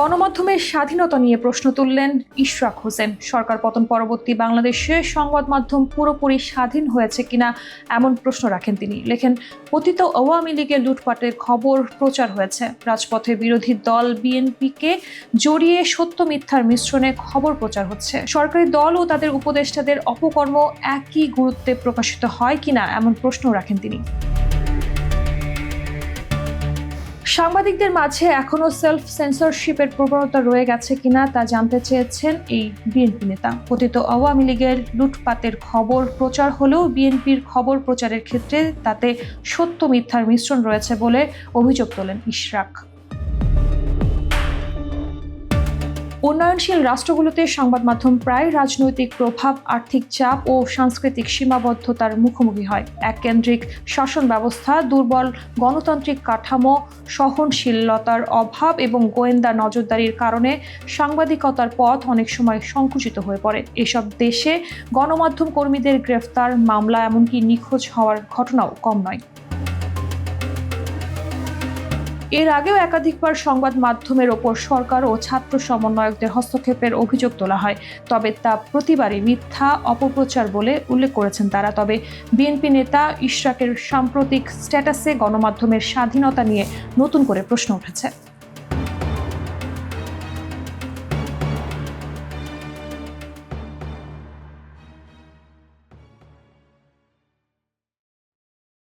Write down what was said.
গণমাধ্যমের স্বাধীনতা নিয়ে প্রশ্ন তুললেন ইশরাক হোসেন। সরকার পতন পরবর্তী বাংলাদেশে সংবাদ মাধ্যম পুরোপুরি স্বাধীন হয়েছে কিনা এমন প্রশ্ন রাখেন তিনি। লেখেন, পতিত আওয়ামী লীগের লুটপাটের খবর প্রচার হয়েছে। রাজপথে বিরোধী দল বিএনপিকে জড়িয়ে সত্য মিথ্যার মিশ্রণে খবর প্রচার হচ্ছে। সরকারি দল ও তাদের উপদেষ্টাদের অপকর্ম একই গুরুত্বে প্রকাশিত হয় কিনা এমন প্রশ্ন রাখেন তিনি। সাংবাদিকদের মাঝে এখনো সেলফ সেন্সরশিপের প্রবণতা রয়ে গেছে কিনা তা জানতে চেয়েছেন এই বিএনপি নেতা। পতিত আওয়ামী লীগের লুটপাটের খবর প্রচার হলেও বিএনপির খবর প্রচারের ক্ষেত্রে তাতে সত্য মিথ্যার মিশ্রণ রয়েছে বলে অভিযোগ তোলেন ইশরাক। উন্নয়নশীল রাষ্ট্রগুলোতে সংবাদ মাধ্যম প্রায় রাজনৈতিক প্রভাব, আর্থিক চাপ ও সাংস্কৃতিক সীমাবদ্ধতার মুখোমুখি হয়। এককেন্দ্রিক শাসন ব্যবস্থা, দুর্বল গণতান্ত্রিক কাঠামো, সহনশীলতার অভাব এবং গোয়েন্দা নজরদারির কারণে সাংবাদিকতার পথ অনেক সময় সংকুচিত হয়ে পড়ে। এসব দেশে গণমাধ্যম কর্মীদের গ্রেফতার, মামলা, এমনকি নিখোঁজ হওয়ার ঘটনাও কম নয়। এর আগেও একাধিকবার সংবাদ মাধ্যমের ওপর সরকার ও ছাত্র সমন্বয়কদের হস্তক্ষেপের অভিযোগ তোলা হয়, তবে তা প্রতিবারই মিথ্যা, অপপ্রচার বলে উল্লেখ করেছেন তারা। তবে বিএনপি নেতা ইশরাকের সাম্প্রতিক স্ট্যাটাসে গণমাধ্যমের স্বাধীনতা নিয়ে নতুন করে প্রশ্ন উঠেছে।